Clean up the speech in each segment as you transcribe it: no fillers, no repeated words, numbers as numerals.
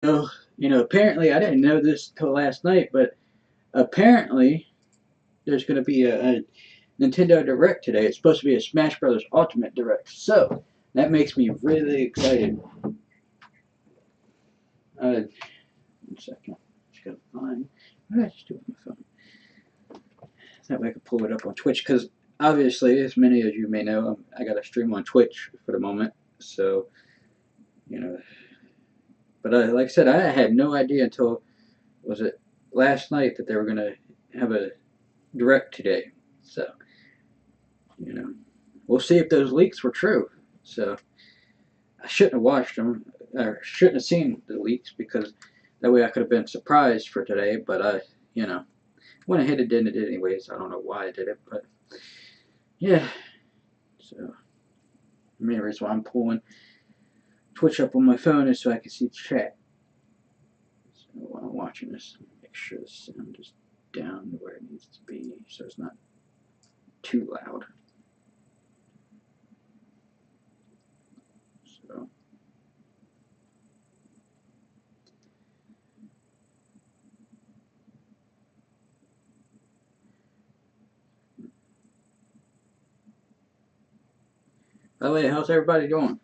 Apparently I didn't know this till last night, but apparently there's going to be a Nintendo Direct today. It's supposed to be a Smash Brothers Ultimate Direct, so that makes me really excited. 1 second, just gotta find. What did I just do with my phone? That way I can pull it up on Twitch, because obviously, as many as you may know, I got to stream on Twitch for the moment. So, you know, but like I said, I had no idea until was it last night that they were gonna have a direct today. So, we'll see if those leaks were true. So I shouldn't have watched them, or shouldn't have seen the leaks, because that way I could have been surprised for today. But went ahead and did it anyways. I don't know why I did it, but yeah. So the main reason why I'm pulling Twitch up on my phone is so I can see chat. So while I'm watching this, make sure the sound is down to where it needs to be, so it's not too loud. So. By the way, how's everybody doing?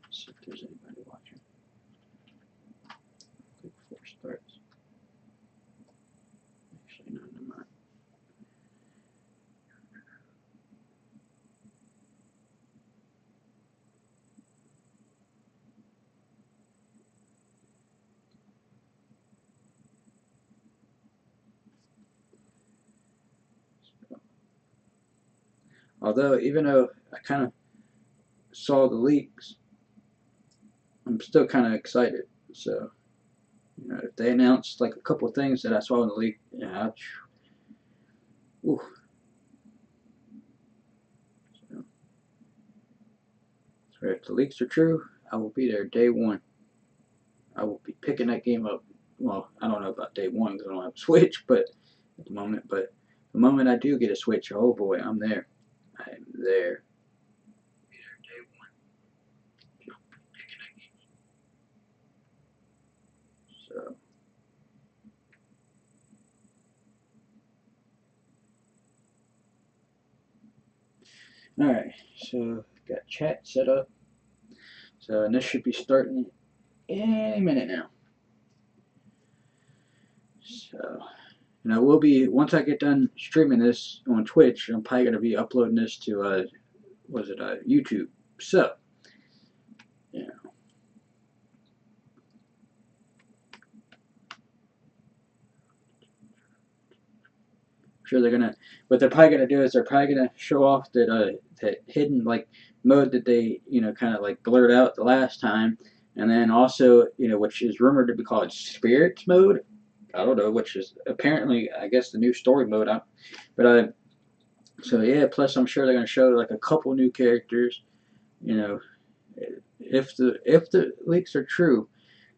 Let's see if there's anybody watching. Click before it starts. Actually, no, never mind. Although, even though I kind of saw the leaks, I'm still kind of excited. So, if they announced like a couple of things that I saw in the leak, yeah, ooh. So if the leaks are true, I will be there day one. I will be picking that game up. Well, I don't know about day one because I don't have a Switch, but at the moment I do get a Switch, oh boy, I'm there. I am there. Be there day one. Picking that game up. So. Alright, so got chat set up. So and this should be starting any minute now. So, we'll be, once I get done streaming this on Twitch, I'm probably going to be uploading this to, YouTube. So, I'm sure they're going to, what they're probably going to do is they're probably going to show off that hidden, like, mode that they, kind of, like, blurred out the last time. And then also, which is rumored to be called Spirits mode. I don't know, which is apparently, I guess, the new story mode. So yeah. Plus, I'm sure they're gonna show like a couple new characters. You know, if the leaks are true,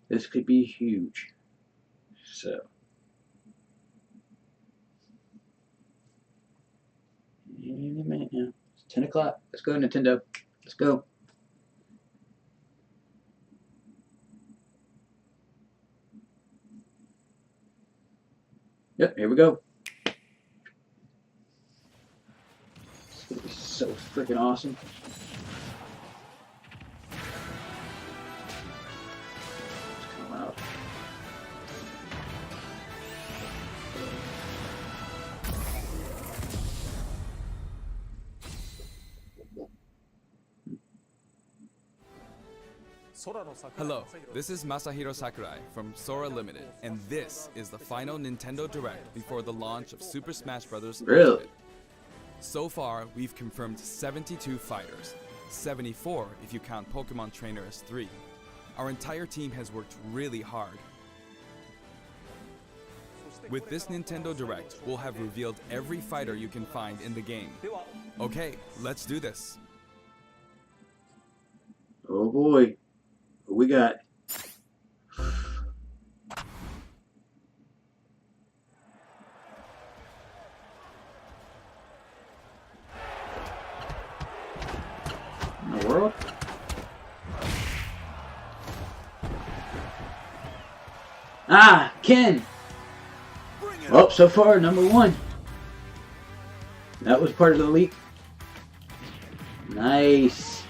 this could be huge. So. Any minute now. It's 10 o'clock. Let's go, Nintendo. Let's go. Yep, here we go. It's gonna be so freaking awesome. It's kind of loud. Hello, this is Masahiro Sakurai from Sora Limited, and this is the final Nintendo Direct before the launch of Super Smash Bros. Really? Ultimate. So far, we've confirmed 72 fighters, 74 if you count Pokemon Trainer as 3. Our entire team has worked really hard. With this Nintendo Direct, we'll have revealed every fighter you can find in the game. Okay, let's do this. Oh boy. What we got? In the world? Ah, Ken! Oh, so far, number 1. That was part of the leak. Nice.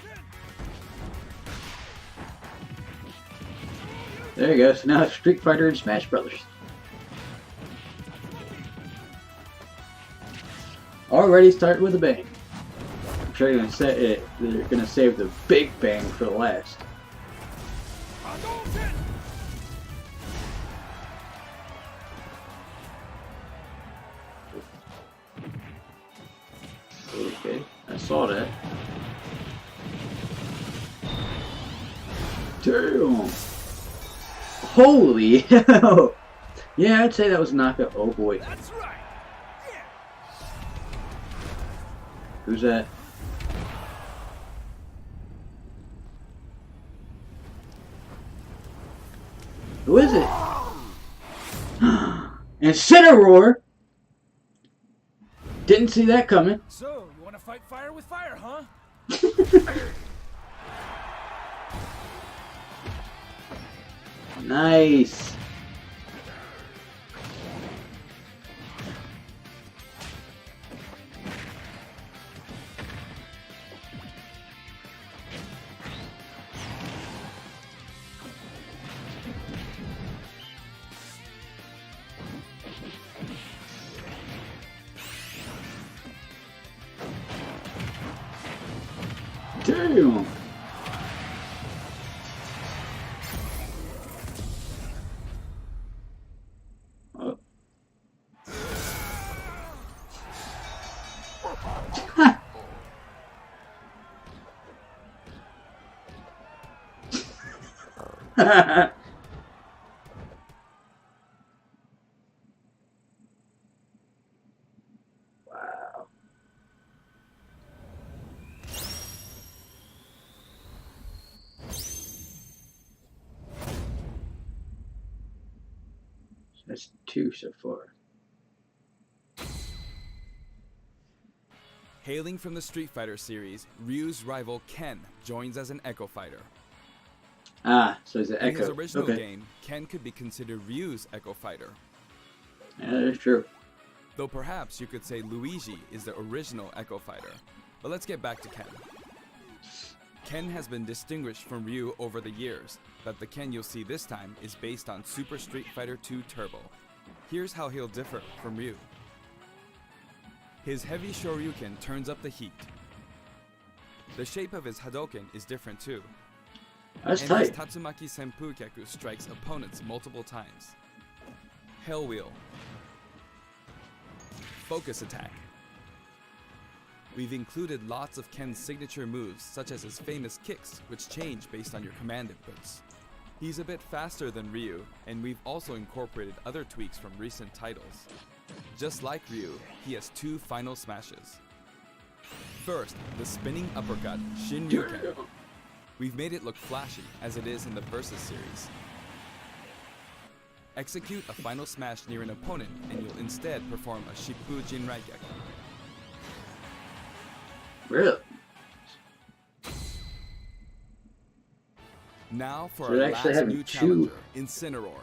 There you go. So now it's Street Fighter and Smash Brothers. Already started with a bang. I'm sure they're gonna save the big bang for the last. Okay, I saw that. Damn! Holy hell! Yeah, I'd say that was a knockout. Oh boy. That's right. Yeah. Who's that? Who is it? Incineroar! Didn't see that coming. So, you want to fight fire with fire, huh? Nice. Damn. Oh. Wow. That's 2 so far. Hailing from the Street Fighter series, Ryu's rival Ken joins as an Echo Fighter. Ah, so it's an In his Echo. original Okay. game, Ken could be considered Ryu's Echo Fighter, Yeah, that's true. though perhaps you could say Luigi is the original Echo Fighter. But let's get back to Ken. Ken has been distinguished from Ryu over the years, but the Ken you'll see this time is based on Super Street Fighter 2 Turbo. Here's how he'll differ from Ryu. His heavy Shoryuken turns up the heat. The shape of his Hadoken is different too. That's And his tight. Tatsumaki Senpukyaku strikes opponents multiple times. Hell Wheel. Focus Attack. We've included lots of Ken's signature moves, such as his famous kicks, which change based on your command inputs. He's a bit faster than Ryu, and we've also incorporated other tweaks from recent titles. Just like Ryu, he has 2 final smashes. First, the spinning uppercut, Shin-Ryuken. We've made it look flashy, as it is in the Versus series. Execute a final smash near an opponent, and you'll instead perform a Shippu Jinraigeki. Really? Now for So our they're actually last having new 2. challenger, Incineroar.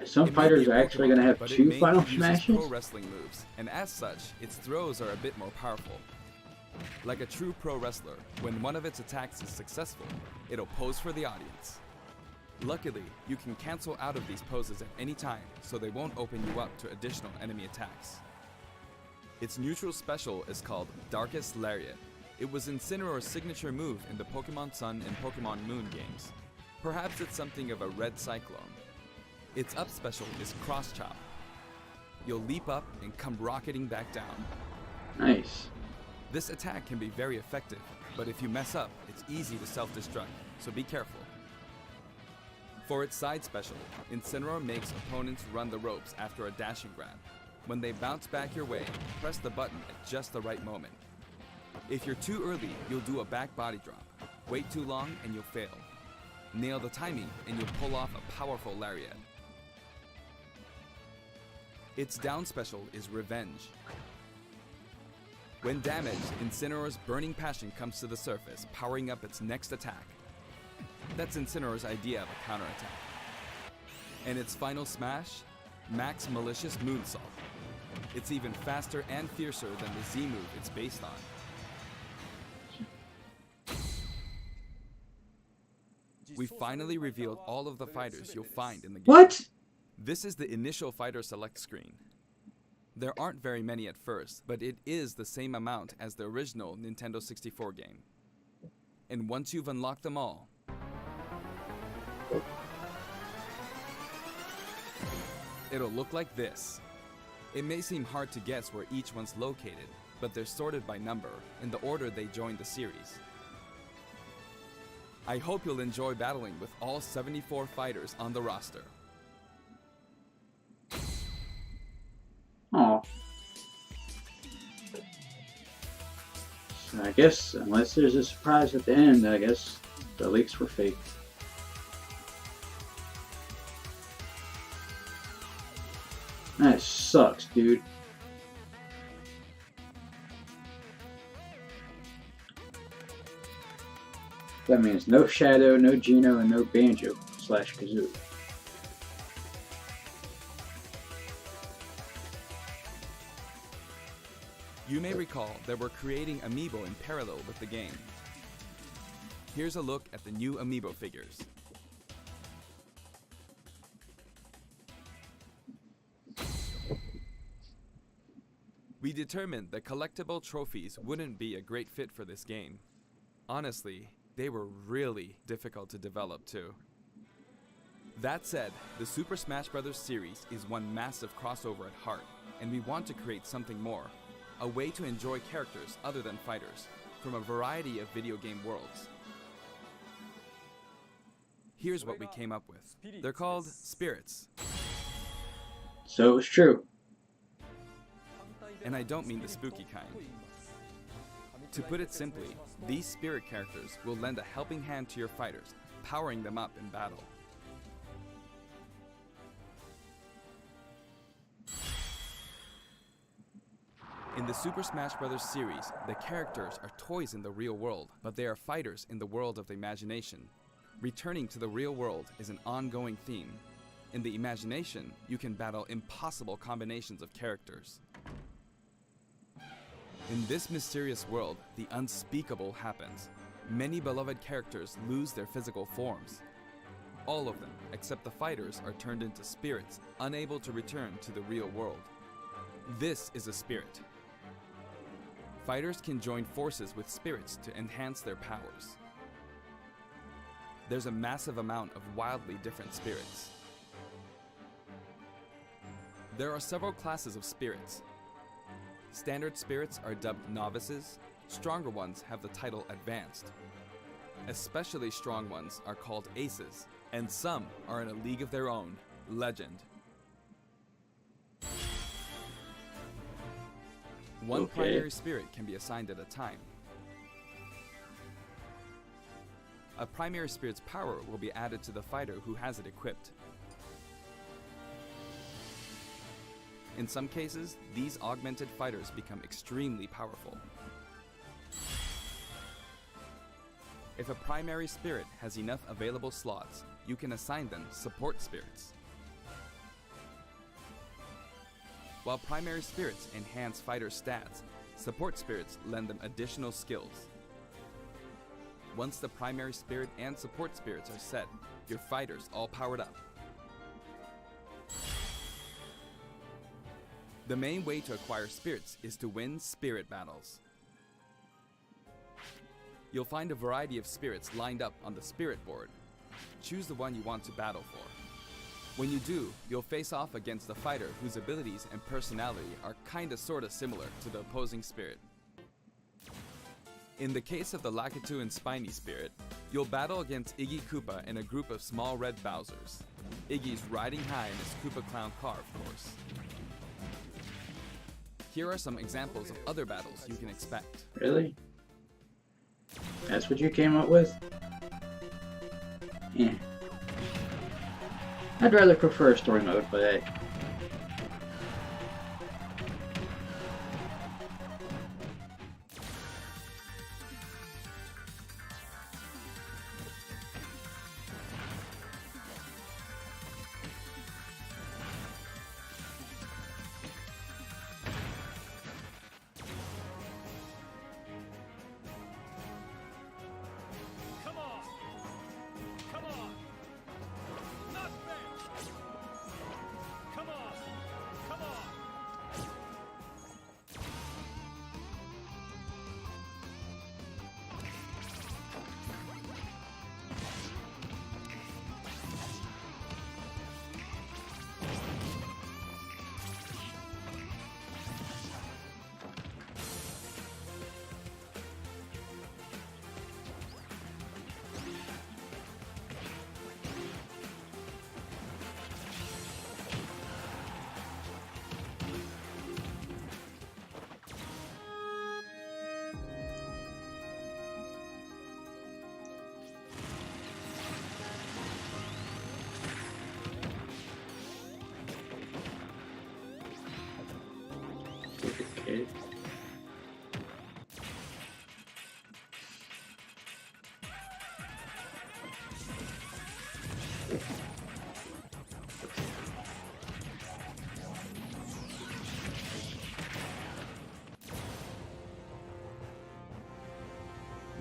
Some It may fighters be a are actually going to Pokemon, have but it 2 mainly final uses smashes? pro wrestling moves, and as such, its throws are a bit more powerful. Like a true pro wrestler, when one of its attacks is successful, it'll pose for the audience. Luckily, you can cancel out of these poses at any time, so they won't open you up to additional enemy attacks. Its neutral special is called Darkest Lariat. It was Incineroar's signature move in the Pokemon Sun and Pokemon Moon games. Perhaps it's something of a red cyclone. Its up special is Cross Chop. You'll leap up and come rocketing back down. Nice. This attack can be very effective, but if you mess up, it's easy to self-destruct, so be careful. For its side special, Incineroar makes opponents run the ropes after a dashing grab. When they bounce back your way, press the button at just the right moment. If you're too early, you'll do a back body drop. Wait too long and you'll fail. Nail the timing and you'll pull off a powerful lariat. Its down special is Revenge. When damaged, Incineroar's Burning Passion comes to the surface, powering up its next attack. That's Incineroar's idea of a counterattack. And its final smash? Max Malicious Moonsault. It's even faster and fiercer than the Z move it's based on. We finally revealed all of the fighters you'll find in the game. What? This is the initial fighter select screen. There aren't very many at first, but it is the same amount as the original Nintendo 64 game. And once you've unlocked them all, it'll look like this. It may seem hard to guess where each one's located, but they're sorted by number, in the order they joined the series. I hope you'll enjoy battling with all 74 fighters on the roster. Oh. So I guess, unless there's a surprise at the end, I guess the leaks were fake. That sucks, dude. That means no Shadow, no Geno, and no Banjo/Kazooie. You may recall that we're creating Amiibo in parallel with the game. Here's a look at the new Amiibo figures. We determined that collectible trophies wouldn't be a great fit for this game. Honestly, they were really difficult to develop too. That said, the Super Smash Bros. Series is one massive crossover at heart, and we want to create something more. A way to enjoy characters other than fighters, from a variety of video game worlds. Here's what we came up with. They're called Spirits. So it was true. And I don't mean the spooky kind. To put it simply, these spirit characters will lend a helping hand to your fighters, powering them up in battle. In the Super Smash Bros. Series, the characters are toys in the real world, but they are fighters in the world of the imagination. Returning to the real world is an ongoing theme. In the imagination, you can battle impossible combinations of characters. In this mysterious world, the unspeakable happens. Many beloved characters lose their physical forms. All of them, except the fighters, are turned into spirits, unable to return to the real world. This is a spirit. Fighters can join forces with spirits to enhance their powers. There's a massive amount of wildly different spirits. There are several classes of spirits. Standard spirits are dubbed novices. Stronger ones have the title advanced. Especially strong ones are called aces, and some are in a league of their own, legend. One primary spirit can be assigned at a time. A primary spirit's power will be added to the fighter who has it equipped. In some cases, these augmented fighters become extremely powerful. If a primary spirit has enough available slots, you can assign them support spirits. While primary spirits enhance fighter stats, support spirits lend them additional skills. Once the primary spirit and support spirits are set, your fighter's all powered up. The main way to acquire spirits is to win spirit battles. You'll find a variety of spirits lined up on the spirit board. Choose the one you want to battle for. When you do, you'll face off against a fighter whose abilities and personality are kinda sorta similar to the opposing spirit. In the case of the Lakitu and Spiny spirit, you'll battle against Iggy Koopa and a group of small red Bowsers. Iggy's riding high in his Koopa Clown car, of course. Here are some examples of other battles you can expect. Really? That's what you came up with? Yeah. I'd rather prefer story mode, but hey.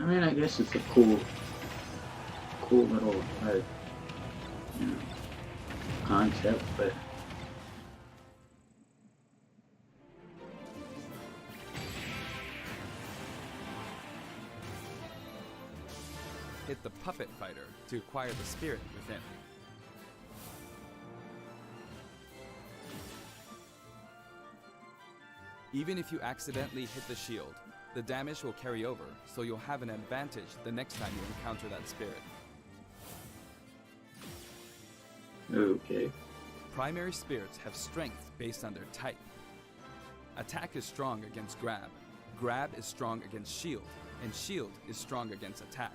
I mean, I guess it's a cool little, you know, concept, but Hit the Puppet Fighter to acquire the spirit within. Even if you accidentally hit the shield, the damage will carry over, so you'll have an advantage the next time you encounter that spirit. okay. Primary spirits have strength based on their type. Attack is strong against grab, grab is strong against shield, and shield is strong against attack.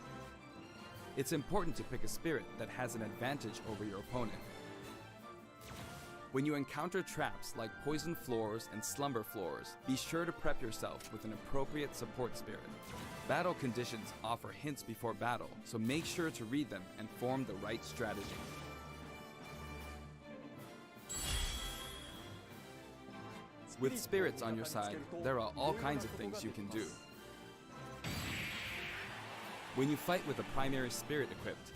It's important to pick a spirit that has an advantage over your opponent. When you encounter traps like poison floors and slumber floors, be sure to prep yourself with an appropriate support spirit. Battle conditions offer hints before battle, so make sure to read them and form the right strategy. With spirits on your side, there are all kinds of things you can do. When you fight with a primary spirit equipped,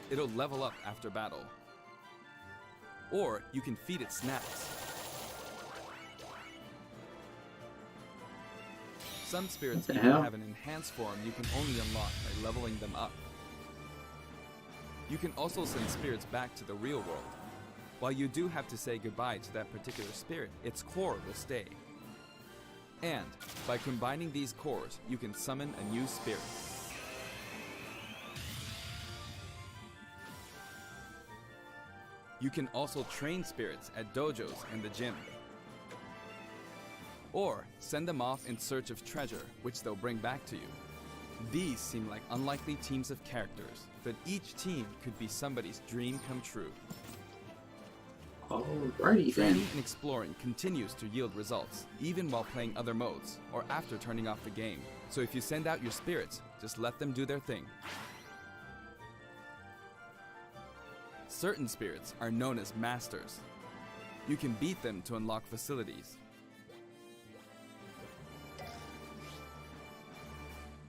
it'll level up after battle. Or you can feed it snacks. Some spirits even have an enhanced form you can only unlock by leveling them up. You can also send spirits back to the real world. While you do have to say goodbye to that particular spirit, its core will stay. And by combining these cores, you can summon a new spirit. You can also train spirits at dojos and the gym. Or send them off in search of treasure, which they'll bring back to you. These seem like unlikely teams of characters, but each team could be somebody's dream come true. Alrighty then. Training and exploring continues to yield results, even while playing other modes, or after turning off the game. So if you send out your spirits, just let them do their thing. Certain spirits are known as masters. You can beat them to unlock facilities.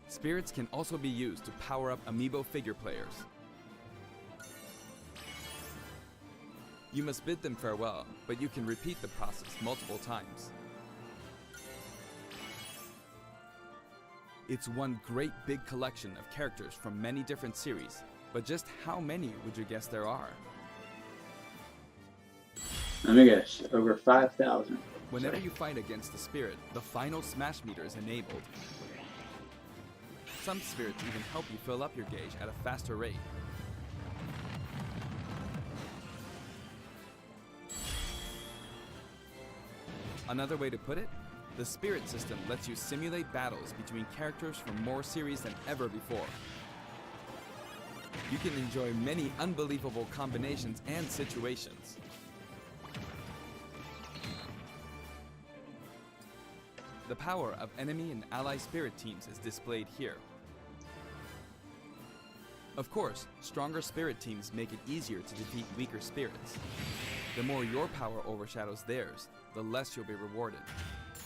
Spirits can also be used to power up amiibo figure players. You must bid them farewell, but you can repeat the process multiple times. It's one great big collection of characters from many different series, but just how many would you guess there are? Let me guess, over 5,000. Whenever you fight against a spirit, the final smash meter is enabled. Some spirits even help you fill up your gauge at a faster rate. Another way to put it, the spirit system lets you simulate battles between characters from more series than ever before. You can enjoy many unbelievable combinations and situations. The power of enemy and ally spirit teams is displayed here. Of course, stronger spirit teams make it easier to defeat weaker spirits. The more your power overshadows theirs, the less you'll be rewarded.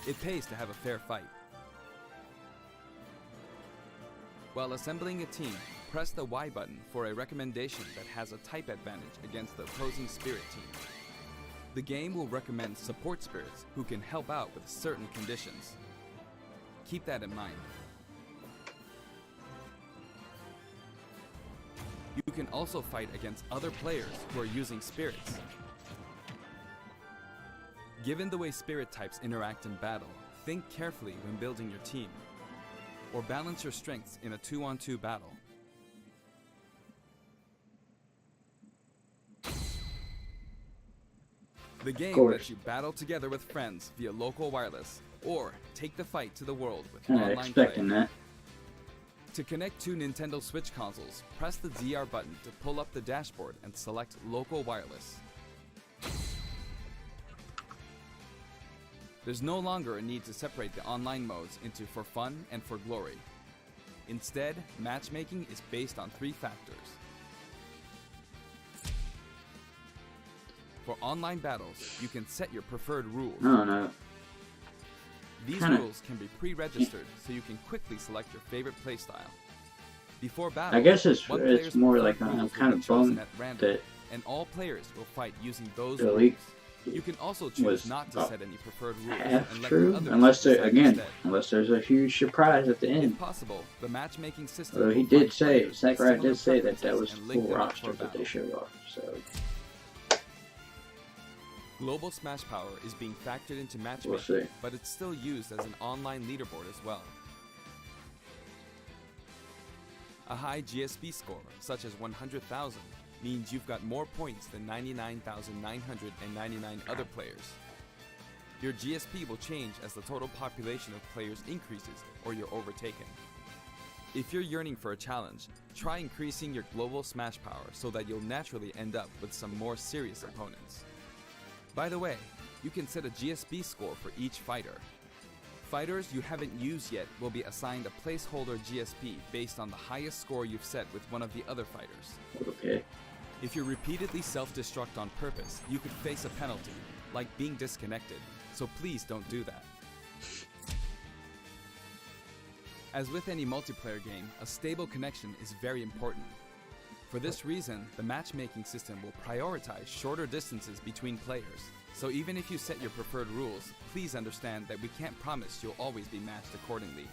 It pays to have a fair fight. While assembling a team, press the Y button for a recommendation that has a type advantage against the opposing spirit team. The game will recommend support spirits who can help out with certain conditions. Keep that in mind. You can also fight against other players who are using spirits. Given the way spirit types interact in battle, think carefully when building your team, or balance your strengths in a 2-on-2 battle. The game lets you battle together with friends via local wireless, or take the fight to the world with online Expecting play. that. To connect two Nintendo Switch consoles, press the ZR button to pull up the dashboard and select local wireless. There's no longer a need to separate the online modes into for fun and for glory. Instead, matchmaking is based on 3 factors. For online battles, you can set your preferred rules. No, no. These Kinda- rules can be pre-registered so you can quickly select your favorite playstyle. Before battle, I guess it's one player's it's more like preferred I'm rules will kind be of chosen bummed at random, that and all players will fight using those the rules. leak You can also was choose not to about set any preferred rules half and let the true, others unless there decide again, instead. unless there's a huge surprise at the If end. possible, the matchmaking system Although he will did find say, players with Sakurai similar did say that preferences was and link full them up roster for that they battle. showed off. So Global Smash Power is being factored into matchmaking, we'll see. but it's still used as an online leaderboard as well. A high GSP score, such as 100,000, means you've got more points than 99,999 other players. Your GSP will change as the total population of players increases or you're overtaken. If you're yearning for a challenge, try increasing your global Smash Power so that you'll naturally end up with some more serious opponents. By the way, you can set a GSP score for each fighter. Fighters you haven't used yet will be assigned a placeholder GSP based on the highest score you've set with one of the other fighters. Okay. If you repeatedly self-destruct on purpose, you could face a penalty, like being disconnected, so please don't do that. As with any multiplayer game, a stable connection is very important. For this reason, the matchmaking system will prioritize shorter distances between players. So even if you set your preferred rules, please understand that we can't promise you'll always be matched accordingly.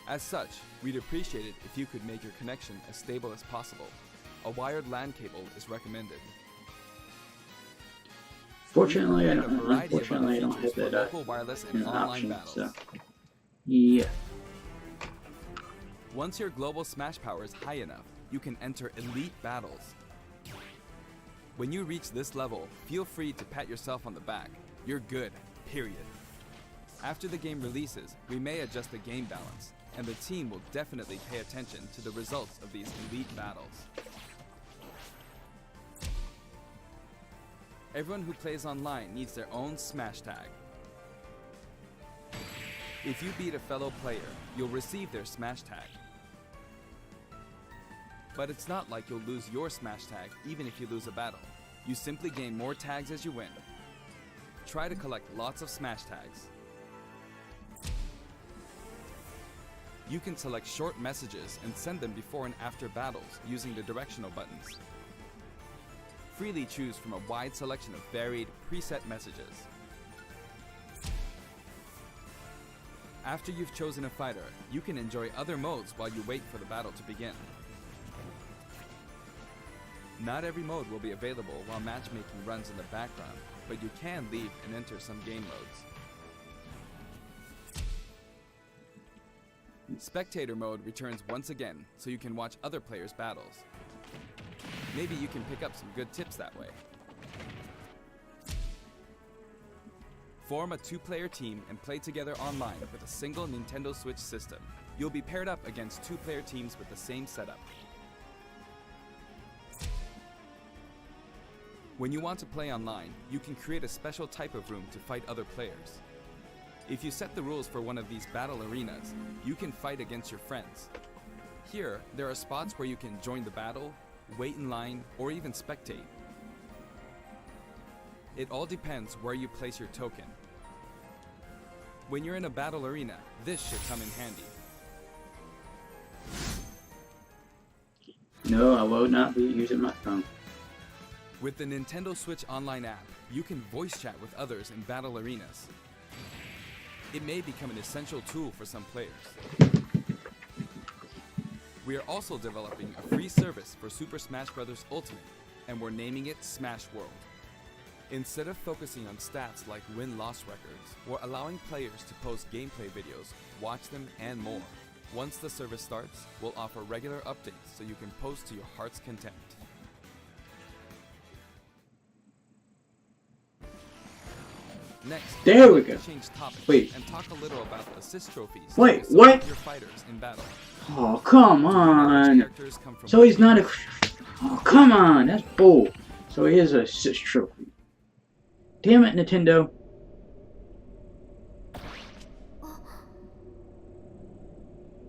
As such, we'd appreciate it if you could make your connection as stable as possible. A wired LAN cable is recommended. Fortunately, I And a don't. variety of Unfortunately, I other don't have features for that local wireless and online option. battles. So yeah. Once your global Smash Power is high enough, you can enter Elite Battles. When you reach this level, feel free to pat yourself on the back. You're good, period. After the game releases, we may adjust the game balance, and the team will definitely pay attention to the results of these Elite Battles. Everyone who plays online needs their own Smash Tag. If you beat a fellow player, you'll receive their Smash Tag. But it's not like you'll lose your Smash Tag even if you lose a battle. You simply gain more tags as you win. Try to collect lots of Smash Tags. You can select short messages and send them before and after battles using the directional buttons. Freely choose from a wide selection of varied, preset messages. After you've chosen a fighter, you can enjoy other modes while you wait for the battle to begin. Not every mode will be available while matchmaking runs in the background, but you can leave and enter some game modes. Spectator mode returns once again, so you can watch other players' battles. Maybe you can pick up some good tips that way. Form a 2-player team and play together online with a single Nintendo Switch system. You'll be paired up against 2-player teams with the same setup. When you want to play online, you can create a special type of room to fight other players. If you set the rules for one of these battle arenas, you can fight against your friends. Here, there are spots where you can join the battle, wait in line, or even spectate. It all depends where you place your token. When you're in a battle arena, this should come in handy. No, I will not be using my phone. With the Nintendo Switch Online app, you can voice chat with others in battle arenas. It may become an essential tool for some players. We are also developing a free service for Super Smash Bros. Ultimate, and we're naming it Smash World. Instead of focusing on stats like win-loss records, we're allowing players to post gameplay videos, watch them, and more. Once the service starts, we'll offer regular updates so you can post to your heart's content. Next, There we I'd like go. to change topics Wait. and talk a little about assist trophies. Wait, that you what? select your fighters in battle. Oh, come Do you know which on. characters come from So what he's not a... games? Oh, come on. That's bull. So he is a assist trophy. Damn it, Nintendo.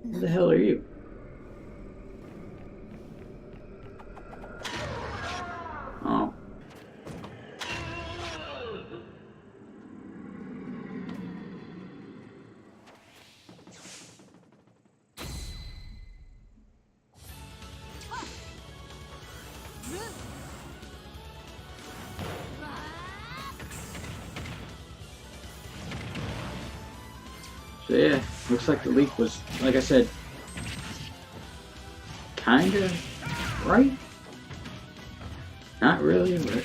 Who the hell are you? Oh. So yeah, looks like the leak was, like I said, kinda right. Not really, but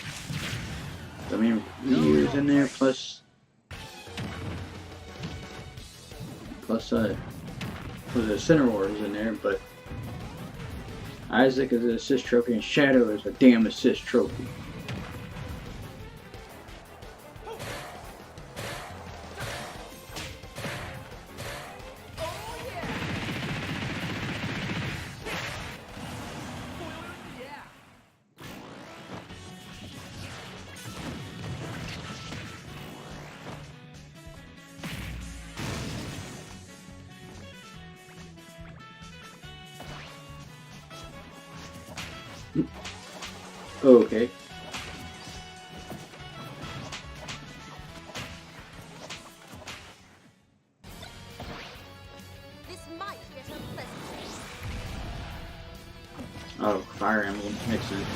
I mean, years in there plus the Center Wars in there, but Isaac is an assist trophy and Shadow is a damn assist trophy. Okay. This might get unpleasant. Oh, Fire Emblem makes sense.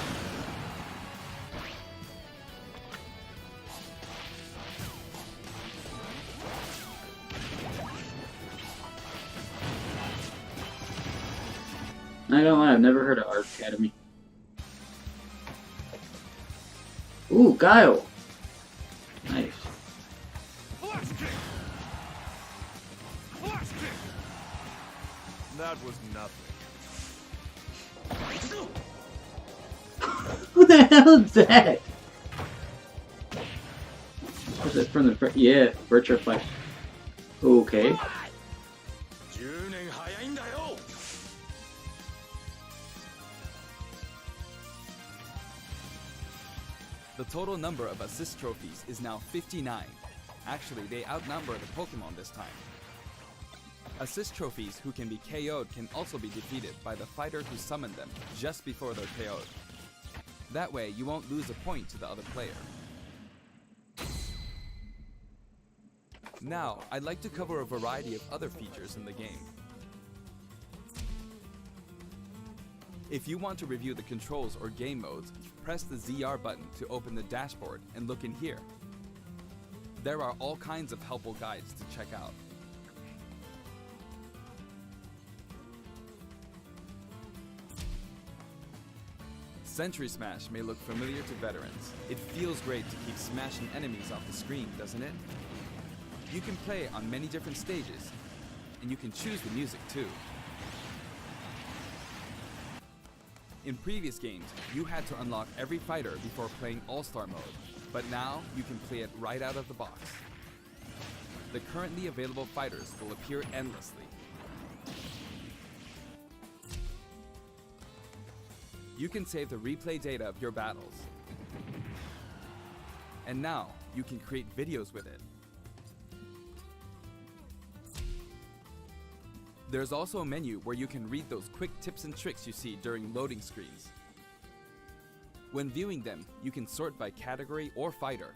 I don't lie, I've never heard of Art Academy. Ooh, Guile! Nice. Flash kick! Flash kick! That was nothing. What the hell is that? Was it from the... Yeah, Virtua Flash. Okay. 10年早いんだよ The total number of assist trophies is now 59. Actually, they outnumber the Pokemon this time. Assist trophies who can be KO'd can also be defeated by the fighter who summoned them just before they're KO'd. That way, you won't lose a point to the other player. Now, I'd like to cover a variety of other features in the game. If you want to review the controls or game modes, press the ZR button to open the dashboard and look in here. There are all kinds of helpful guides to check out. Sentry Smash may look familiar to veterans. It feels great to keep smashing enemies off the screen, doesn't it? You can play on many different stages, and you can choose the music too. In previous games, you had to unlock every fighter before playing All-Star mode, but now you can play it right out of the box. The currently available fighters will appear endlessly. You can save the replay data of your battles. And now, you can create videos with it. There's also a menu where you can read those quick tips and tricks you see during loading screens. When viewing them, you can sort by category or fighter.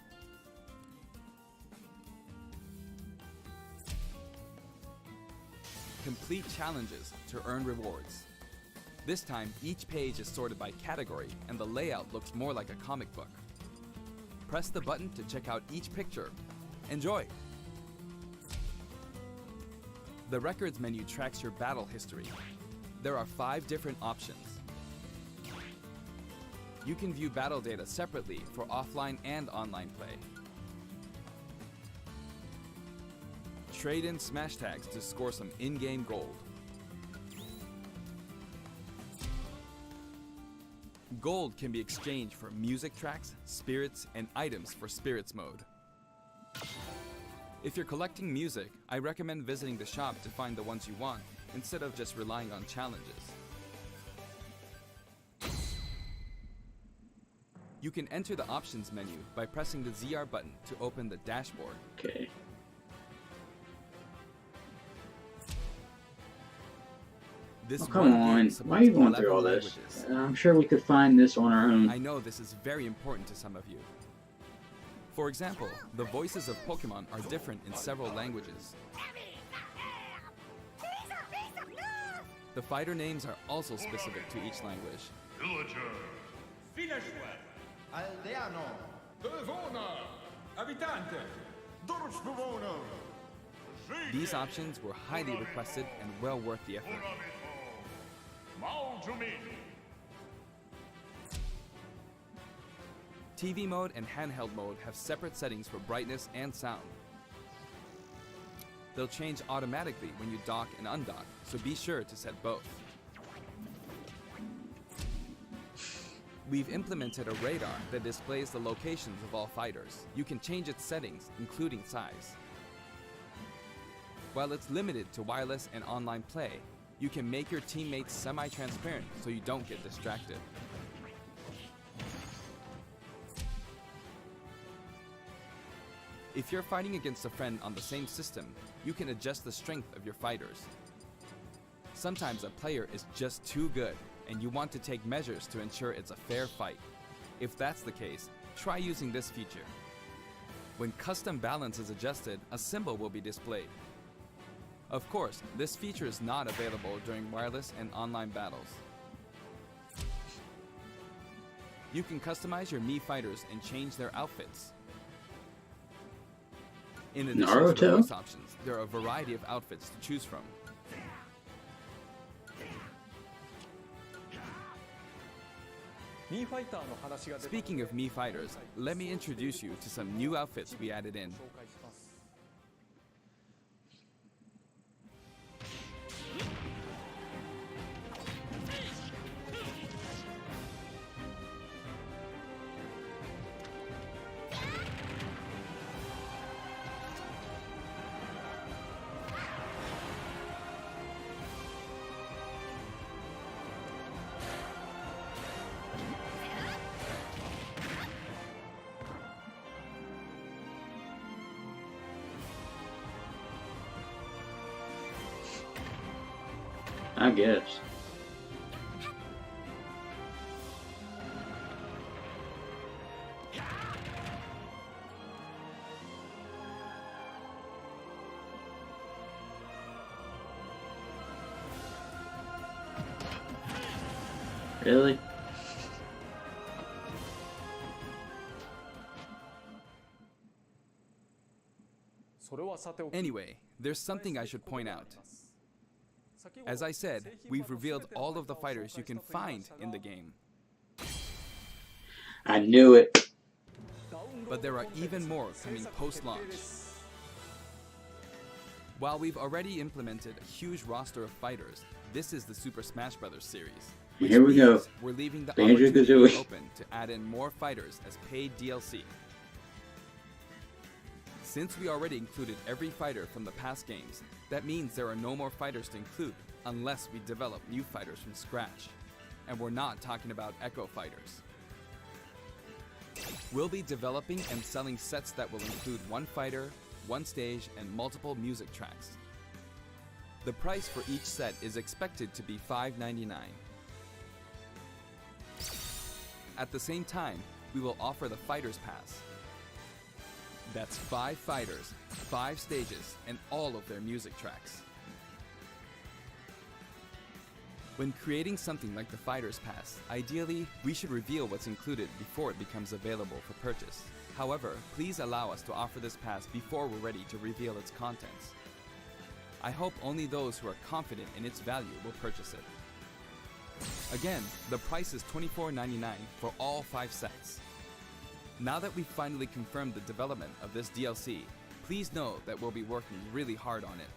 Complete challenges to earn rewards. This time, each page is sorted by category and the layout looks more like a comic book. Press the button to check out each picture. Enjoy! The Records menu tracks your battle history. There are 5 different options. You can view battle data separately for offline and online play. Trade in smash tags to score some in-game gold. Gold can be exchanged for music tracks, spirits, and items for Spirits mode. If you're collecting music, I recommend visiting the shop to find the ones you want, instead of just relying on challenges. You can enter the options menu by pressing the ZR button to open the dashboard. Okay. This Oh, come one game on. supports Why are you going through 11 all this? languages. I'm sure we could find this on our own. I know this is very important to some of you. For example, the voices of Pokemon are different in several languages. The fighter names are also specific to each language. Villager. Villageois. Aldeano. Devona. Abitante. Dorfbewohner. These options were highly requested and well worth the effort. Mao Jumin. TV mode and handheld mode have separate settings for brightness and sound. They'll change automatically when you dock and undock, so be sure to set both. We've implemented a radar that displays the locations of all fighters. You can change its settings, including size. While it's limited to wireless and online play, you can make your teammates semi-transparent so you don't get distracted. If you're fighting against a friend on the same system, you can adjust the strength of your fighters. Sometimes a player is just too good, and you want to take measures to ensure it's a fair fight. If that's the case, try using this feature. When custom balance is adjusted, a symbol will be displayed. Of course, this feature is not available during wireless and online battles. You can customize your Mii fighters and change their outfits. In addition to the Naruto? voice options, there are a variety of outfits to choose from. Speaking of Mii fighters, let me introduce you to some new outfits we added in. I guess. Really? Anyway, there's something I should point out. As I said, we've revealed all of the fighters you can find in the game. I knew it. But there are even more coming post-launch. While we've already implemented a huge roster of fighters, this is the Super Smash Bros. Series. Which Here we go. means we're leaving the Banjo-Kazooie. opportunity open to add in more fighters as paid DLC. Since we already included every fighter from the past games, that means there are no more fighters to include unless we develop new fighters from scratch. And we're not talking about Echo fighters. We'll be developing and selling sets that will include one fighter, one stage, and multiple music tracks. The price for each set is expected to be $5.99. At the same time, we will offer the Fighters Pass. That's 5 fighters, 5 stages, and all of their music tracks. When creating something like the Fighters Pass, ideally, we should reveal what's included before it becomes available for purchase. However, please allow us to offer this pass before we're ready to reveal its contents. I hope only those who are confident in its value will purchase it. Again, the price is $24.99 for all 5 sets. Now that we've finally confirmed the development of this DLC, please know that we'll be working really hard on it.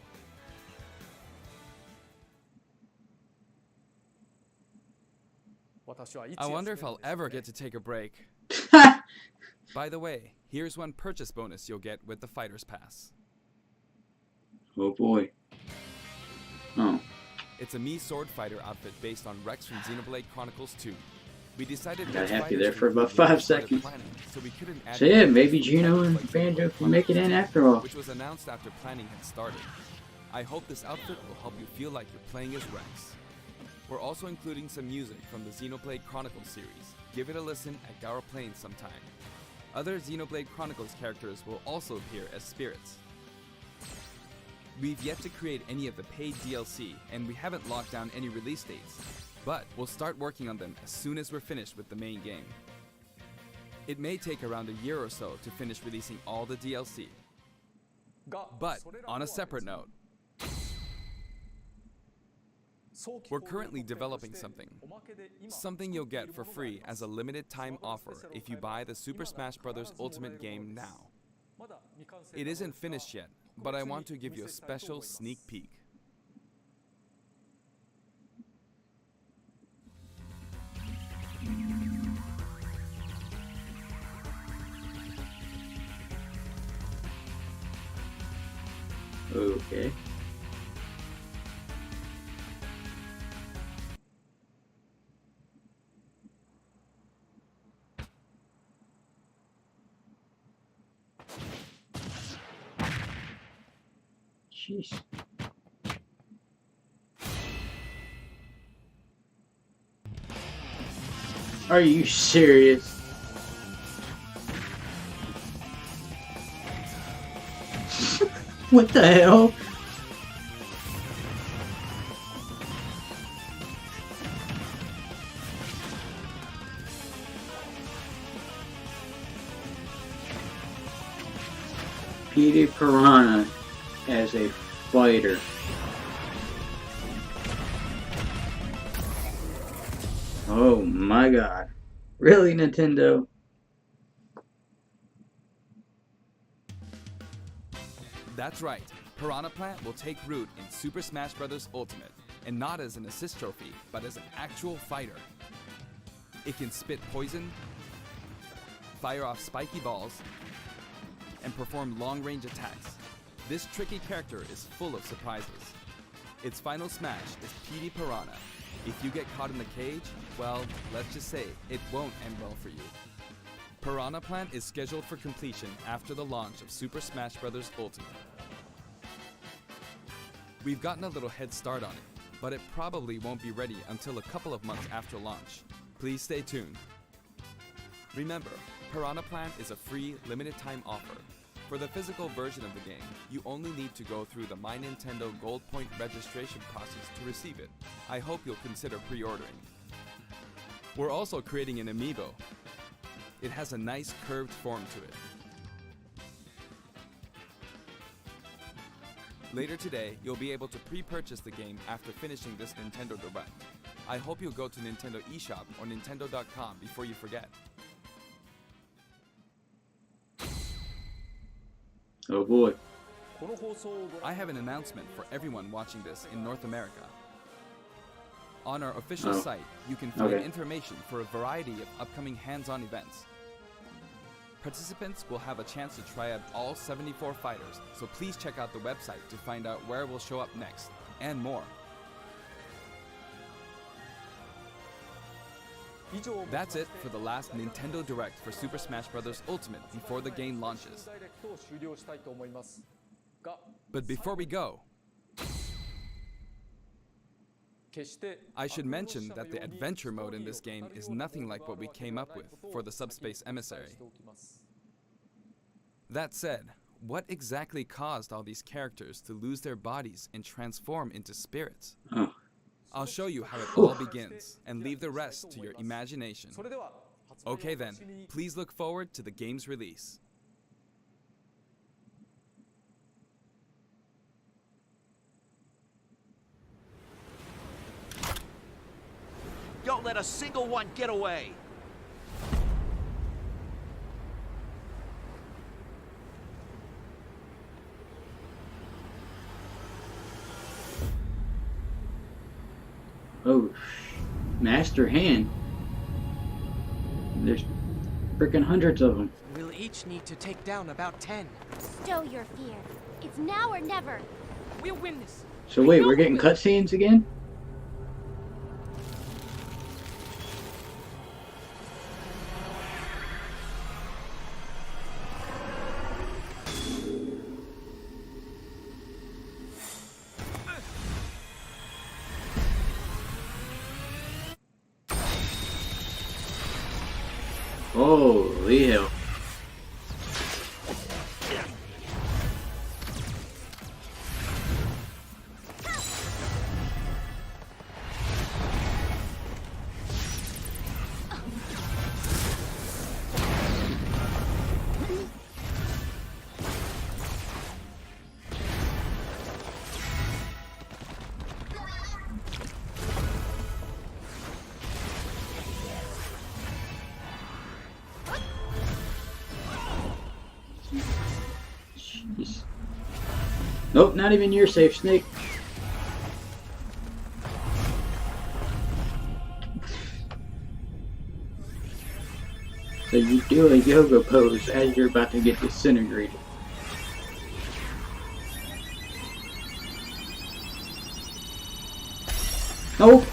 I wonder if I'll ever get to take a break. By the way, here's one purchase bonus you'll get with the Fighters Pass. Oh boy. Oh. It's a Mii Sword Fighter outfit based on Rex from Xenoblade Chronicles 2. We decided I got which happy fighters there to for about include when we 5 started seconds. planning, so we couldn't add So yeah, any maybe extras Gino and like Banjo Xenoblade can make it in Chronicles after all. 2, which was announced after planning had started. I hope this outfit will help you feel like you're playing as Rex. We're also including some music from the Xenoblade Chronicles series. Give it a listen at Garo Plains sometime. Other Xenoblade Chronicles characters will also appear as spirits. We've yet to create any of the paid DLC, and we haven't locked down any release dates, but we'll start working on them as soon as we're finished with the main game. It may take around a year or so to finish releasing all the DLC. But on a separate note, we're currently developing something you'll get for free as a limited time offer if you buy the Super Smash Bros. Ultimate game now. It isn't finished yet, but I want to give you a special sneak peek. Okay. Jeez. Are you serious? What the hell? Petey Piranha as a fighter. Oh my god. Really, Nintendo? That's right, Piranha Plant will take root in Super Smash Bros. Ultimate, and not as an assist trophy, but as an actual fighter. It can spit poison, fire off spiky balls, and perform long-range attacks. This tricky character is full of surprises. Its final smash is Petey Piranha. If you get caught in the cage, well, let's just say it won't end well for you. Piranha Plant is scheduled for completion after the launch of Super Smash Bros. Ultimate. We've gotten a little head start on it, but it probably won't be ready until a couple of months after launch. Please stay tuned. Remember, Piranha Plant is a free, limited-time offer. For the physical version of the game, you only need to go through the My Nintendo Gold Point registration process to receive it. I hope you'll consider pre-ordering. We're also creating an amiibo. It has a nice curved form to it. Later today, you'll be able to pre-purchase the game after finishing this Nintendo Direct. I hope you'll go to Nintendo eShop or Nintendo.com before you forget. Oh boy. I have an announcement for everyone watching this in North America. On our official site, you can find information for a variety of upcoming hands-on events. Participants will have a chance to try out all 74 fighters, so please check out the website to find out where we'll show up next, and more. That's it for the last Nintendo Direct for Super Smash Bros. Ultimate before the game launches. But before we go, I should mention that the adventure mode in this game is nothing like what we came up with for the Subspace Emissary. That said, what exactly caused all these characters to lose their bodies and transform into spirits? Oh. I'll show you how it all begins, and leave the rest to your imagination. Okay then, please look forward to the game's release. Don't let a single one get away! Oh, Master Hand. There's freaking hundreds of them. We'll each need to take down about 10. Stow your fear. It's now or never. We'll win this. So wait, we're getting cutscenes again? Holy hell. He's... Nope, not even your safe, Snake. So you do a yoga pose as you're about to get disintegrated. Nope.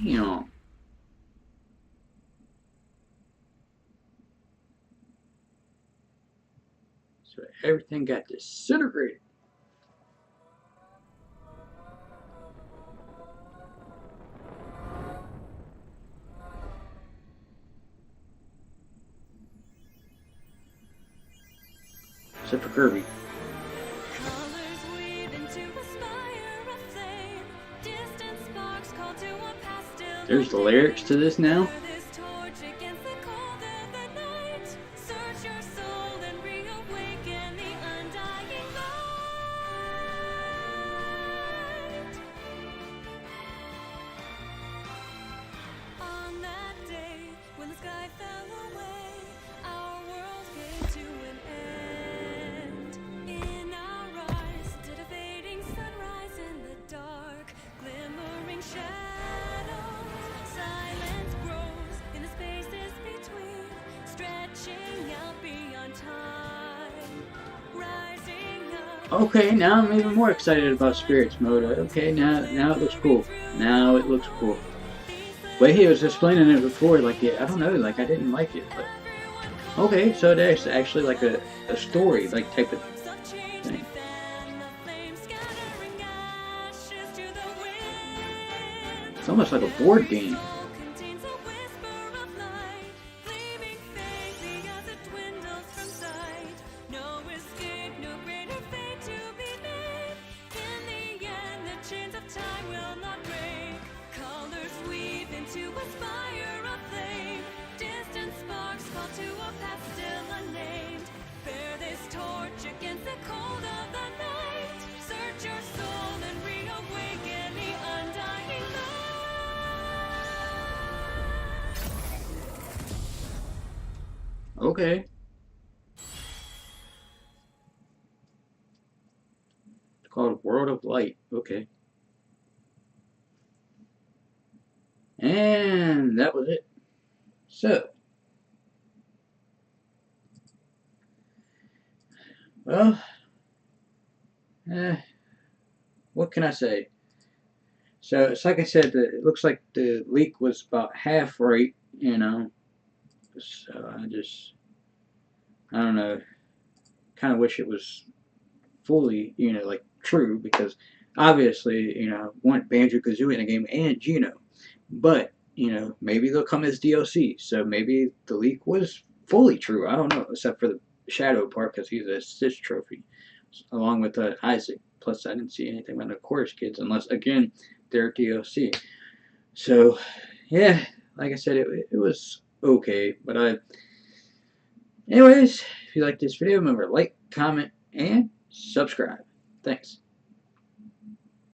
Damn. So everything got disintegrated. Except for Kirby. There's the lyrics to this now. Okay, now I'm even more excited about Spirits Mode. Okay, now it looks cool. Now it looks cool. The way he was explaining it before, like, I don't know, like, I didn't like it, but... Okay, so there's actually like a story, like, type of thing. It's almost like a board game. Okay. It's called World of Light. Okay. And that was it. So. Well. What can I say? So, it's like I said, it looks like the leak was about half right, you know. So, I don't know, kind of wish it was fully, you know, like, true, because obviously, you know, I want Banjo-Kazooie in the game and Geno, but, you know, maybe they'll come as DLC, so maybe the leak was fully true, I don't know, except for the Shadow part, because he's a Stitch trophy, along with Isaac, plus I didn't see anything about the Chorus Kids, unless, again, they're DLC, so, yeah, like I said, it was okay, but anyways, if you like this video, remember to like, comment, and subscribe. Thanks.